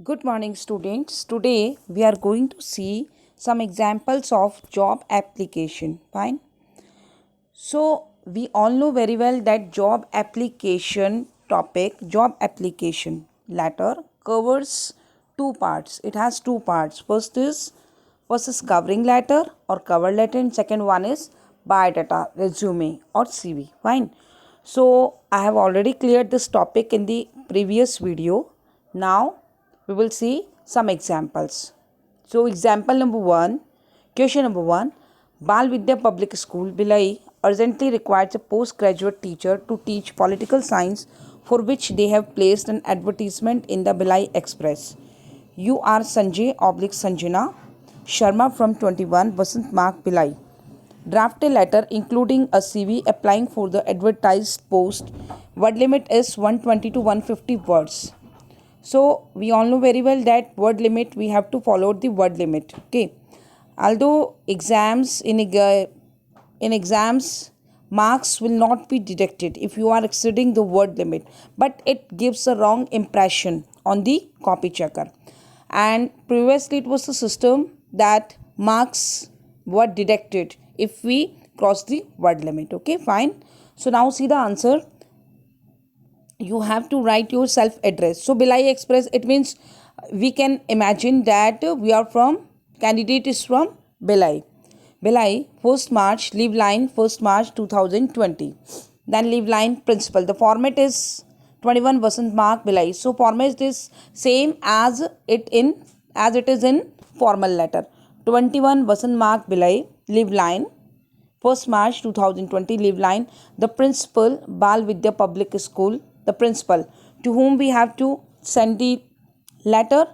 Good morning, students. Today we are going to see some examples of job application. Fine. So, we all know very well that job application letter covers two parts. It has two parts. First is covering letter or cover letter, and second one is biodata, resume or CV. Fine. So, I have already cleared this topic in the previous video. Now, we will see some examples. So, example number one, question number one, Bal Vidya Public School, Bhilai urgently requires a postgraduate teacher to teach political science, for which they have placed an advertisement in the Bhilai Express. You are Sanjay oblique Sanjana Sharma from 21 Vasant Mark Bhilai. Draft a letter including a CV applying for the advertised post. Word limit is 120 to 150 words. So we all know very well that word limit, we have to follow the word limit. Okay. Although in exams marks will not be deducted if you are exceeding the word limit, but it gives a wrong impression on the copy checker. And previously it was the system that marks were deducted if we cross the word limit. Okay, fine. So now see the answer. You have to write your self address. So Bhilai Express, it means we can imagine that we are from, candidate is from Bhilai. Bhilai, 1st March, leave line 1st March 2020. Then leave line principal. The format is 21 Vasant Mark Bhilai. So format is same as it is in formal letter. 21 Vasant Mark Bhilai, leave line 1st March 2020, leave line. The principal, Bal Vidya Public School, the principal, to whom we have to send the letter,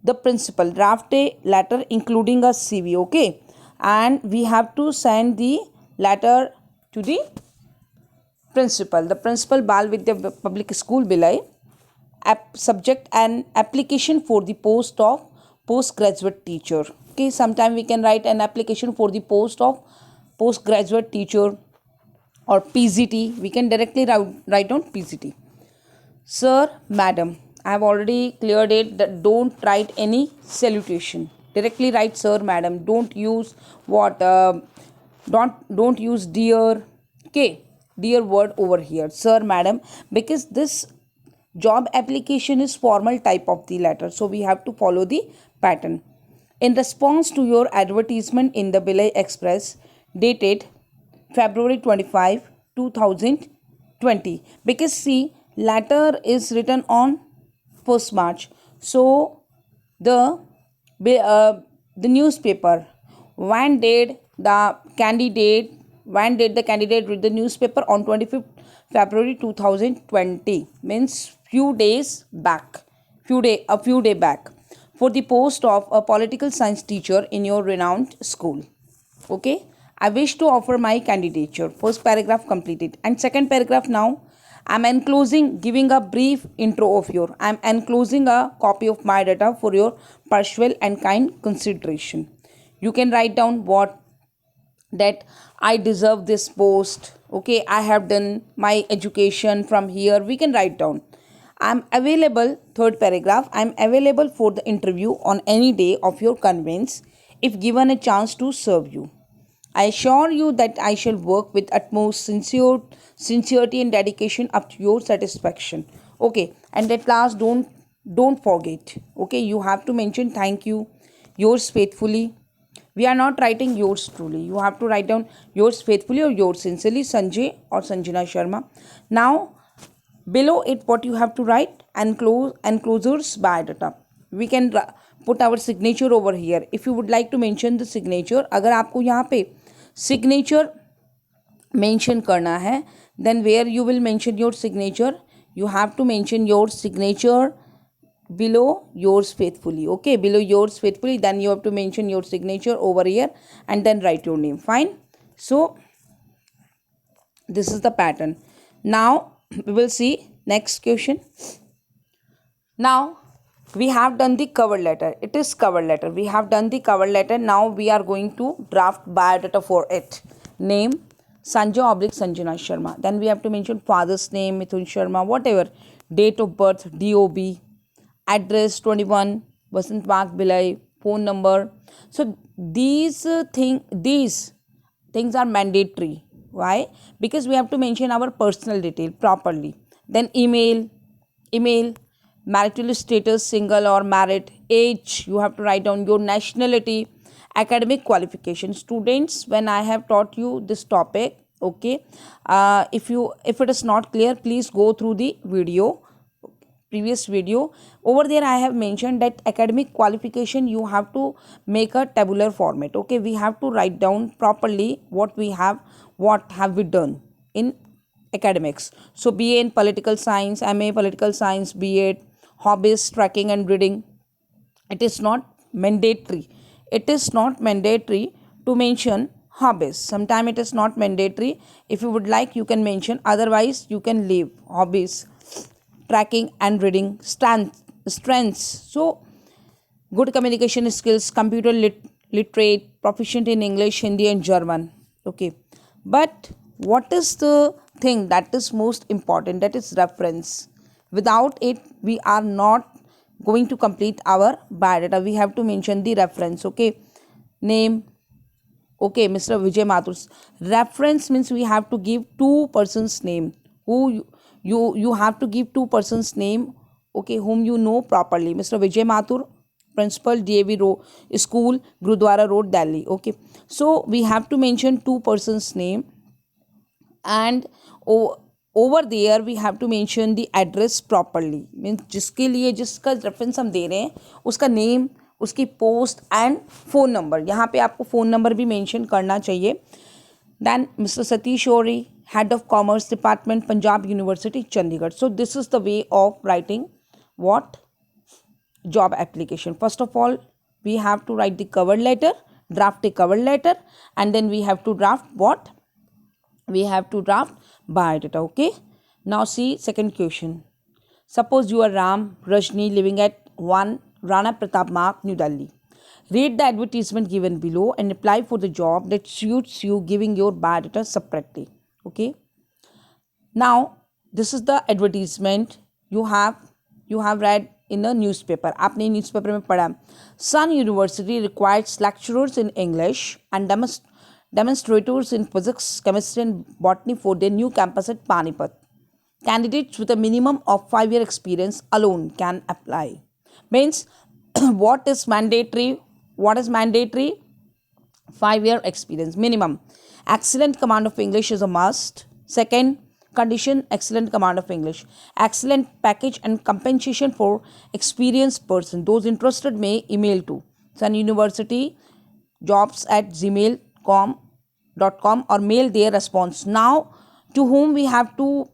the principal. Draft a letter including a CV, okay? And we have to send the letter to the principal. The principal, Bal Vidya Public School, Bhilai. Subject an application for the post of postgraduate teacher. Okay, sometime we can write an application for the post of postgraduate teacher or PGT. We can directly write down PGT. Sir, madam, I have already cleared it that don't write any salutation. Directly write sir, madam. Don't use don't use dear. Okay, dear word over here, sir, madam, because this job application is formal type of the letter, so we have to follow the pattern. In response to your advertisement in the Bhilai Express dated February 25, 2020, because see, letter is written on 1st March. So the newspaper, when did the candidate read the newspaper? On 25th February 2020, means a few day back, for the post of a political science teacher in your renowned school. Okay, I wish to offer my candidature. First paragraph completed, and second paragraph now. I'm giving a brief intro of your. I'm enclosing a copy of my data for your partial and kind consideration. You can write down that I deserve this post. Okay, I have done my education from here. We can write down. I'm available, third paragraph, I'm available for the interview on any day of your convenience if given a chance to serve you. I assure you that I shall work with utmost sincerity and dedication up to your satisfaction. Okay, and at last, don't forget. Okay, you have to mention thank you, yours faithfully. We are not writing yours truly. You have to write down yours faithfully or yours sincerely, Sanjay or Sanjana Sharma. Now, below it, what you have to write, enclosures biodata. We can put our signature over here. If you would like to mention the signature, अगर आपको यहाँ पे signature mention करना है, then where you will mention your signature, you have to mention your signature below yours faithfully. Okay, below yours faithfully, then you have to mention your signature over here and then write your name. Fine. So this is the pattern. Now we will see next question. Now we have done the cover letter. It is cover letter. We have done the cover letter. Now we are going to draft biodata for it. Name, Sanjay oblique Sanjana Sharma. Then we have to mention father's name, Mithun Sharma, whatever. Date of birth, DOB. address 21 Vasant Mark Bilai, phone number. So these things are mandatory. Why? Because we have to mention our personal detail properly. Then email, marital status, single or married, age, you have to write down your nationality, academic qualification. Students, when I have taught you this topic, okay, if it is not clear, please go through the previous video. Over there I have mentioned that academic qualification you have to make a tabular format. Okay, we have to write down properly what have we done in academics. So BA in political science, MA political science, B.Ed, hobbies, tracking and reading. It is not mandatory. It is not mandatory to mention hobbies. Sometimes it is not mandatory. If you would like, you can mention. Otherwise, you can leave hobbies, tracking and reading, strengths. So good communication skills, computer literate, proficient in English, Hindi and German. Okay. But what is the thing that is most important? That is reference. Without it, we are not going to complete our biodata. We have to mention the reference. Okay. Name. Okay, Mr. Vijay Mathur's reference means we have to give two persons name. Who you have to give two persons name, okay, whom you know properly. Mr. Vijay Mathur, principal, DAV school, Gurudwara Road, Delhi. Okay, so we have to mention two persons name, and over there we have to mention the address properly. Means जिसके लिए जिसका reference हम दे रहे हैं उसका name, उसकी post and phone number. यहाँ पे आपको फ़ोन नंबर भी मेंशन करना चाहिए. Then Mr. Satish Ori, Head of Commerce Department, Punjab University, Chandigarh. So this is the way of writing what? Job application. First of all, we have to write the cover letter, draft a cover letter, and then we have to draft what? We have to draft biodata. Okay. Now see second question. Suppose you are Ram Rajni living at 1 Rana Pratap Mark, New Delhi. Read the advertisement given below and apply for the job that suits you, giving your biodata separately. Okay. Now this is the advertisement you have read in a newspaper. आपने newspaper में पढ़ा. Sun University requires lecturers in English and demonstrators in physics, chemistry and botany for their new campus at Panipat. Candidates with a minimum of 5-year experience alone can apply. Means what is mandatory? 5-year experience minimum. Excellent command of English is a must. Second condition, excellent command of English. Excellent package and compensation for experienced person. Those interested may email to Sun University jobs@gmail.com or mail their response. Now to whom we have to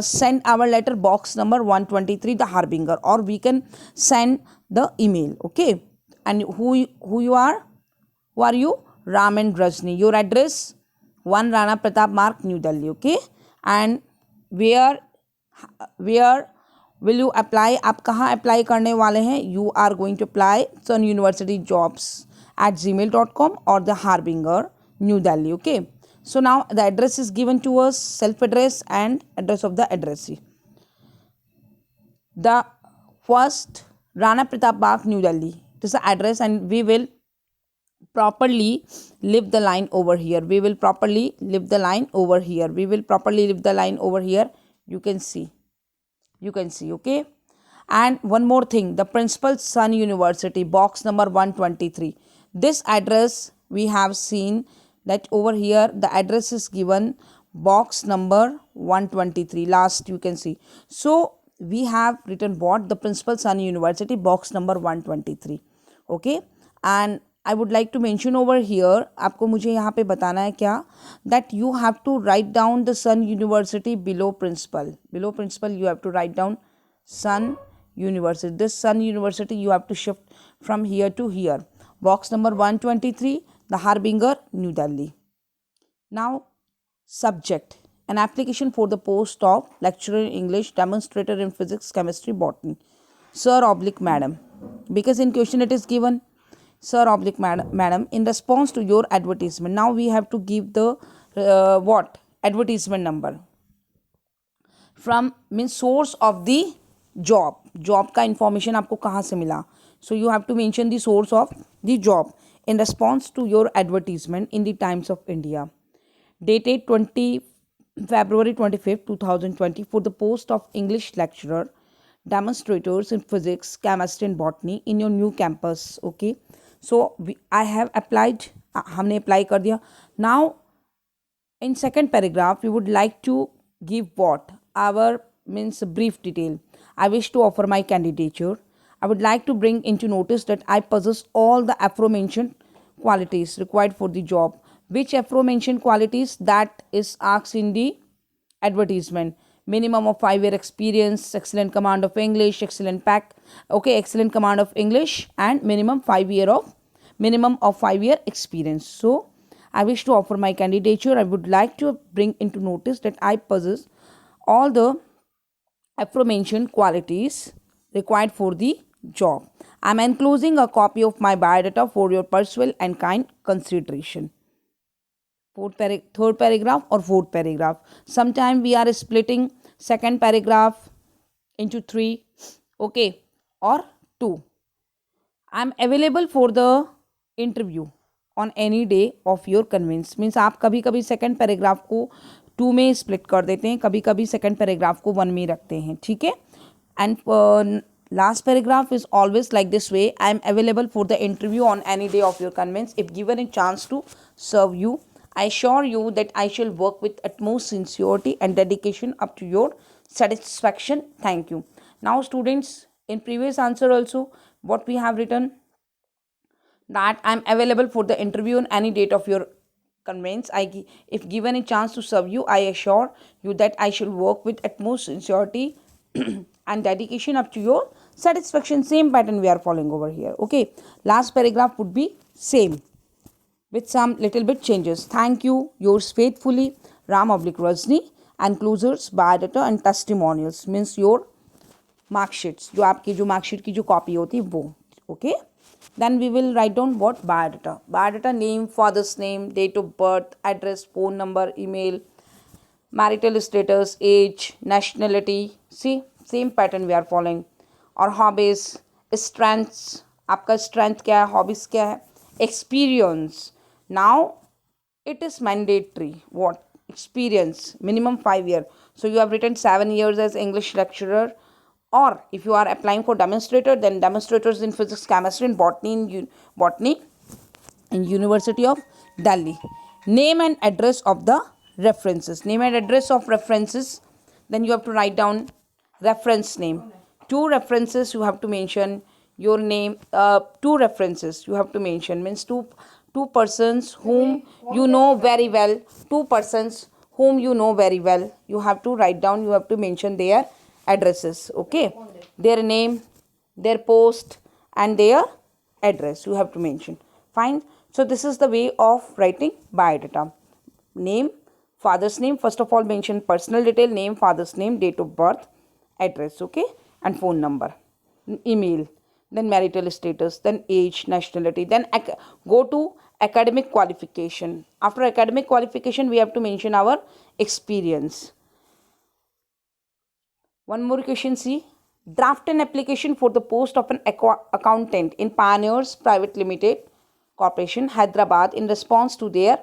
send our letter? Box number 123, the Harbinger, or we can send the email. Okay. And who you are? Who are you? Ram and Rajni. Your address 1 Rana Pratap Mark, New Delhi. Okay. And where will you apply? आप कहाँ apply करने वाले हैं? You are going to apply Sun University jobs@gmail.com or the Harbinger, New Delhi. Okay. So now the address is given to us, self address and address of the addressee. The first Rana Pratap Mark, New Delhi. This is the address, and we will properly leave the line over here. We will properly leave the line over here. You can see. Okay. And one more thing, the principal, Sun University, box number 123. This address we have seen that over here the address is given, box number 123. Last you can see. So we have written what? The principal, Sun University, box number 123. Okay. And I would like to mention over here, आपको मुझे यहाँ पे बताना है क्या? That you have to write down the Sun University below principal. Below principal you have to write down Sun University. This Sun University you have to shift from here to here. Box number 123, the Harbinger, New Delhi. Now subject, an application for the post of lecturer in English, demonstrator in physics, chemistry, botany. Sir/Madam. Because in question it is given Sir/Madam, in response to your advertisement. Now we have to give the advertisement number from, means source of the job का information आपको कहाँ से मिला. So you have to mention the source of the job in response to your advertisement in the Times of India, dated February 25th 2020, for the post of English lecturer, demonstrators in physics, chemistry and botany in your new campus. Okay, so I have applied, हमने apply कर दिया. Now in second paragraph we would like to give what our means brief detail. I wish to offer my candidature. I would like to bring into notice that I possess all the aforementioned qualities required for the job. Which aforementioned qualities? That is asked in the advertisement. Minimum of 5-year experience, excellent command of English, excellent command of English, and minimum of 5-year experience. So I wish to offer my candidature. I would like to bring into notice that I possess all the aforementioned qualities required for the job. I am enclosing a copy of my biodata for your personal and kind consideration. Third paragraph or fourth paragraph. Sometime we are splitting second paragraph into 3, okay, or 2. I am available for the interview on any day of your convenience. Means आप कभी कभी second paragraph को 2 में split कर देते हैं, कभी कभी second paragraph को 1 में रखते हैं, ठीक है. And last paragraph is always like this way. I am available for the interview on any day of your convenience. If given a chance to serve you, I assure you that I shall work with utmost sincerity and dedication up to your satisfaction. Thank you. Now students, in previous answer also what we have written, that I am available for the interview on any date of your convenience. If given a chance to serve you, I assure you that I shall work with utmost sincerity and dedication up to your satisfaction. Same pattern we are following over here. Okay, last paragraph would be same with some little bit changes. Thank you, yours faithfully, Ram/Rajni. Enclosures, biodata and testimonials, means your marksheets, जो आपकी जो marksheet की जो copy होती है वो. Okay, then we will write down what biodata name, father's name, date of birth, address, phone number, email, marital status, age, nationality. See, same pattern we are following. और hobbies, strengths, आपका strength क्या है, hobbies क्या है, experience. Now it is mandatory what experience, minimum 5 years. So you have written 7 years as English lecturer, or if you are applying for demonstrator, then demonstrators in physics, chemistry and botany in University of Delhi. Name and address of the references. Name and address of references. Then you have to write down reference name. 2 references you have to mention. Your name. 2 references you have to mention, means two persons whom you know very well. 2 persons whom you know very well. You have to write down. You have to mention their addresses. Okay, their name, their post, and their address you have to mention. Fine. So this is the way of writing biodata. Name, father's name. First of all, mention personal detail, name, father's name, date of birth, address, okay, and phone number, email, then marital status, then age, nationality, then go to academic qualification. After academic qualification, we have to mention our experience. One more question, see. Draft an application for the post of an accountant in Pioneers Private Limited Corporation, Hyderabad, in response to their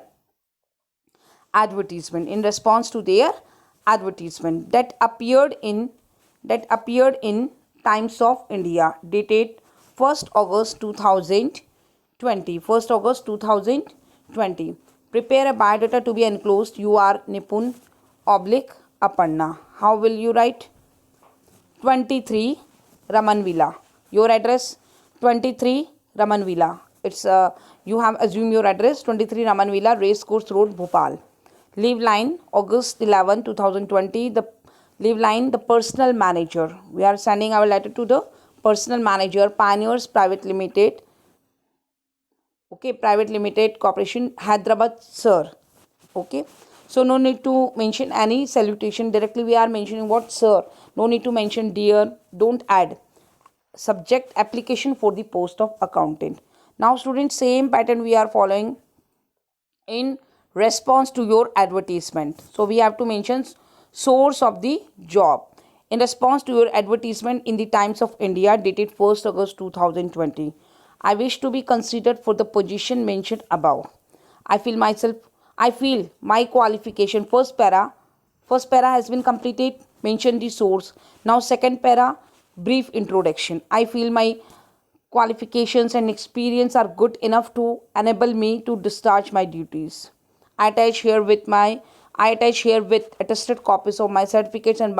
advertisement. That appeared in Times of India, dated 1st August 2020. Prepare a biodata to be enclosed. You are Nipun / Aparna. How will you write? 23 Raman Villa. Your address 23 Raman Villa. It's you have assumed your address 23 Raman Villa, Racecourse Road, Bhopal. Leave line August 11, 2020. The leave line, the personal manager. We are sending our letter to the personal manager, Pioneers Private Limited. Okay, Private Limited Corporation, Hyderabad, sir. Okay. So no need to mention any salutation. Directly we are mentioning what, sir. No need to mention dear. Don't add. Subject, application for the post of accountant. Now students, same pattern we are following in response to your advertisement. So we have to mention source of the job. In response to your advertisement in the Times of India dated 1st August 2020, I wish to be considered for the position mentioned above. I feel my qualification, first para has been completed, mention the source. Now second para, brief introduction. I feel my qualifications and experience are good enough to enable me to discharge my duties. I attach here with my I attach here with attested copies of my certificates and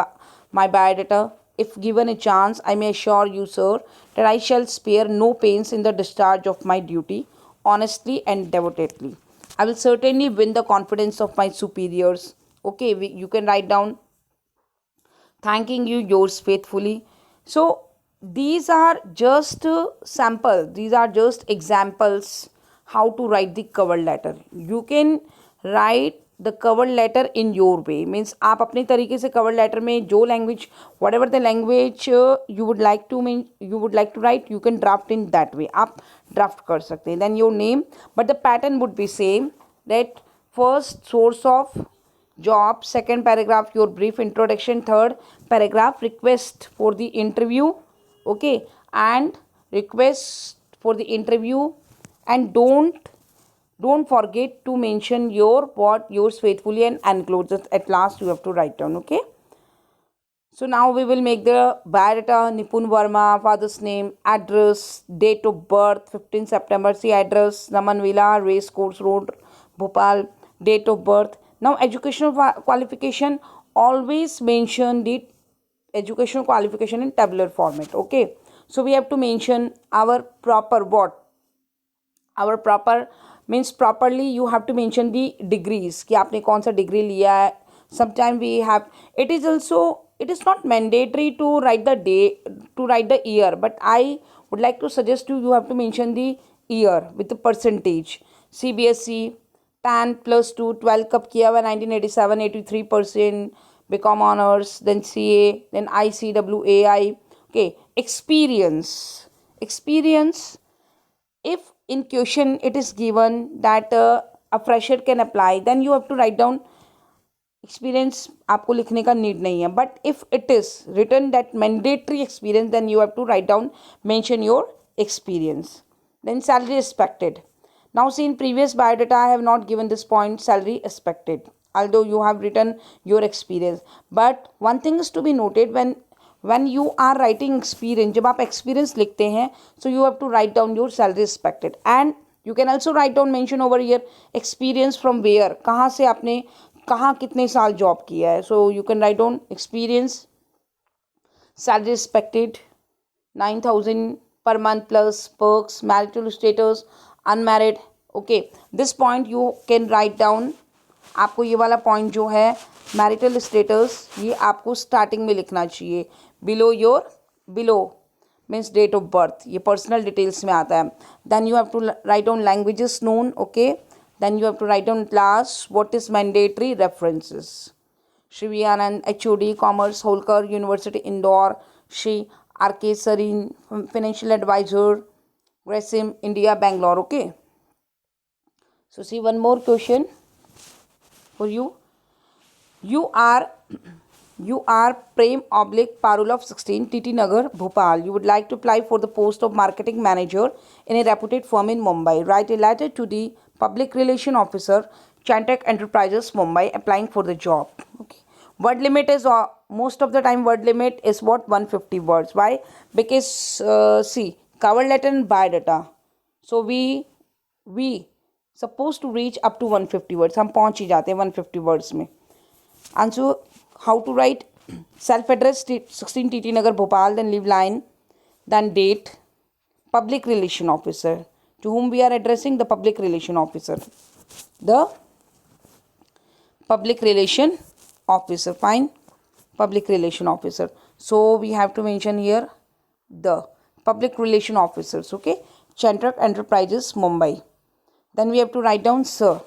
my biodata. If given a chance, I may assure you, sir, that I shall spare no pains in the discharge of my duty, honestly and devotedly. I will certainly win the confidence of my superiors. Okay, you can write down thanking you, yours faithfully. So these are just sample, these are just examples how to write the cover letter. You can write the cover letter in your way, means आप अपने तरीके से cover letter में जो language, whatever the language you would like to write, you can draft in that way. आप draft कर सकते हैं. Then your name, but the pattern would be same, that first source of job, second paragraph your brief introduction, third paragraph request for the interview. Okay, and request for the interview, and don't forget to mention your what, yours faithfully, and enclose it at last. You have to write down. Okay, so now we will make the biodata. Nipun Verma, father's name, address, date of birth 15 September, see address, Raman Villa, Race Course Road, Bhopal, date of birth. Now educational qualification, always mention the educational qualification in tabular format. Okay, so we have to mention our proper what, our proper means properly you have to mention the degrees कि आपने कौन सा degree लिया है. Sometime we have, it is also, it is not mandatory to write the day, to write the year, but I would like to suggest you have to mention the year with the percentage. CBSE 10 plus 2 12 कब किया हुआ, 1987 83%, BCom honors, then CA, then ICWAI. Okay, experience, if in question it is given that a fresher can apply, then you have to write down experience. आपको लिखने का need नहीं है, but if it is written that mandatory experience, then you have to write down, mention your experience. Then salary expected. Now see, in previous biodata I have not given this point, salary expected, although you have written your experience. But one thing is to be noted, when you are writing experience, जब आप experience लिखते हैं, so you have to write down your salary expected. And you can also write down, mention over here, experience from where, कहाँ से आपने कहाँ कितने साल जॉब किया है. So you can write down experience, salary expected 9,000 per month plus perks, marital status, unmarried. Okay, this point you can write down. आपको ये वाला पॉइंट जो है मैरिटल स्टेटस, ये आपको स्टार्टिंग में लिखना चाहिए. Below means date of birth, ये पर्सनल डिटेल्स में आता है. Then you have to write down languages known. Okay, then you have to write down class, what is mandatory references. Shri V Anand, HOD commerce, Holkar university Indore. Shri RK Sarin, financial advisor, Grasim India, Bangalore. Okay, so see one more question for you. You are Prem oblique Parul of 16 TT Nagar, Bhopal. You would like to apply for the post of marketing manager in a reputed firm in Mumbai. Write a letter to the public relation officer, Chantak Enterprises, Mumbai, applying for the job. Okay. Word limit is most of the time word limit is what, 150 words. Why? Because see, cover letter and biodata. So we supposed to reach up to 150 words. हम पहुंच ही जाते हैं 150 words में. Answer, how to write self address 16 TT Nagar Bhopal, then leave line, then date, public relation officer, to whom we are addressing, the public relation officer, the public relation officer. Fine, public relation officer. So we have to mention here the public relation officers. Okay, Chantak Enterprises, Mumbai. Then we have to write down sir.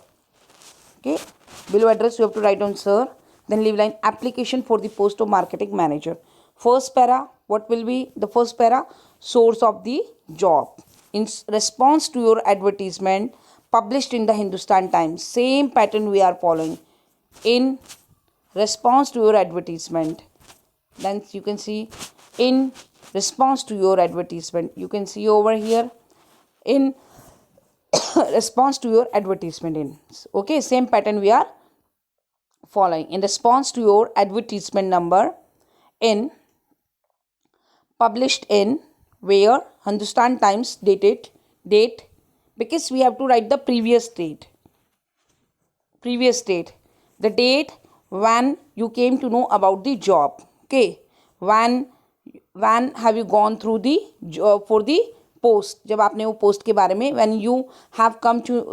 Okay, below address you have to write down sir. Then leave line, application for the post of marketing manager. First para, what will be the first para? Source of the job. In response to your advertisement published in the Hindustan Times. Same pattern we are following. In response to your advertisement. Then you can see in response to your advertisement. You can see over here in response to your advertisement in. Okay, same pattern we are following. In response to your advertisement number in published in where Hindustan Times dated date, because we have to write the previous date, the date when you came to know about the job. Okay, when have you gone through the job for the post, जब आपने वो post के बारे में when you have come to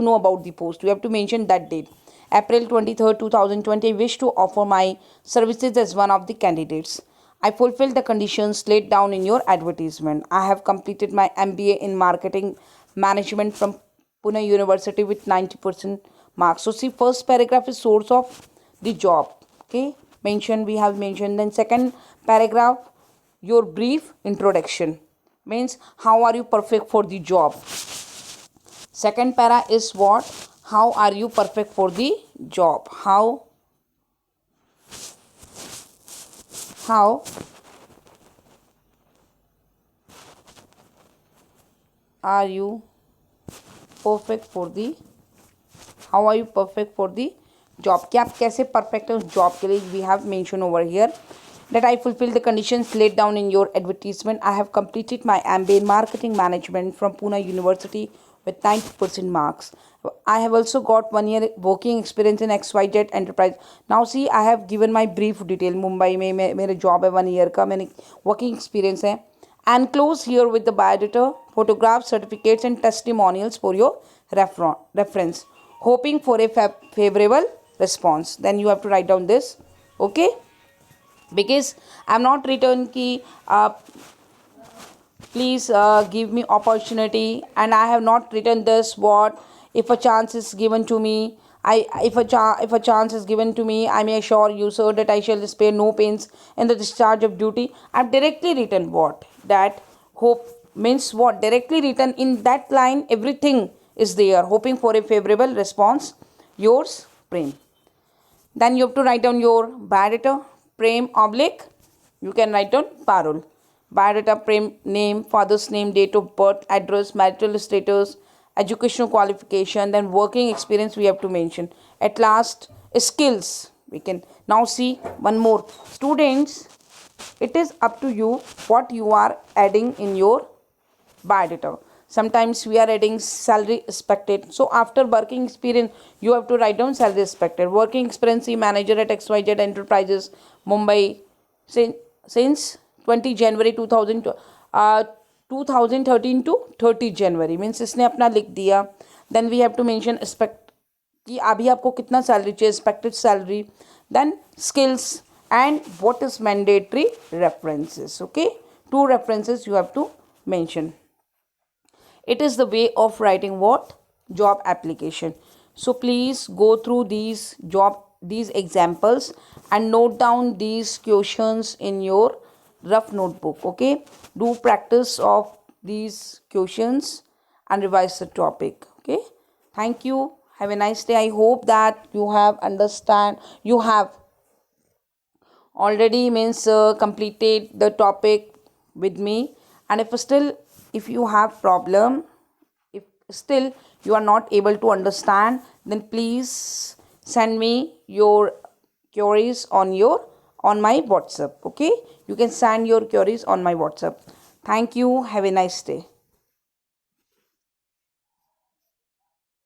know about the post, you have to mention that date. April 23rd 2020, I wish to offer my services as one of the candidates. I fulfill the conditions laid down in your advertisement. I have completed my MBA in marketing management from Pune University with 90% marks. So see, first paragraph is source of the job. Okay, we have mentioned. Then second paragraph, your brief introduction, means how are you perfect for the job. Second para is what? How are you perfect for the job? How are you perfect for the job? कि आप कैसे perfect है उस job के लिए. We have mentioned over here that I fulfill the conditions laid down in your advertisement. I have completed my MBA in marketing management from Pune University with 90% marks. I have also got 1 year working experience in XYZ enterprise. Now see, I have given my brief detail. Mumbai में मेरे job है 1 year का, मैंने working experience है. And close here with the biodata, photographs, certificates and testimonials for your reference. Hoping for a favorable response. Then you have to write down this. Okay, because I'm not written ki please give me opportunity, and I have not written this what if a chance is given to me. If a chance is given to me, I may assure you, sir, that I shall spare no pains in the discharge of duty. I've directly written what? That hope means what? Directly written in that line, everything is there. Hoping for a favorable response. Yours, Prem. Then you have to write down your biodata, Prem oblique. You can write down Parul. Biodata, Prem, name, father's name, date of birth, address, marital status, educational qualification, then working experience we have to mention. At last, skills. We can now see one more. Students, it is up to you what you are adding in your biodata. Sometimes we are adding salary expected. So after working experience, you have to write down salary expected. Working experience, manager at XYZ Enterprises, Mumbai, since 20 January 2013 to 30 January. Means इसने अपना लिख दिया. Then we have to mention expect कि अभी आपको कितना salary चाहिए, expected salary. Then skills and what is mandatory references. Okay, 2 references you have to mention. It is the way of writing what? Job application. So please go through these examples and note down these questions in your rough notebook. Okay, do practice of these questions and revise the topic. Okay, thank you. Have a nice day. I hope that you have already completed the topic with me. And if you have problem, if still you are not able to understand, then please send me your queries on my WhatsApp. Okay, you can send your queries on my WhatsApp. Thank you. Have a nice day.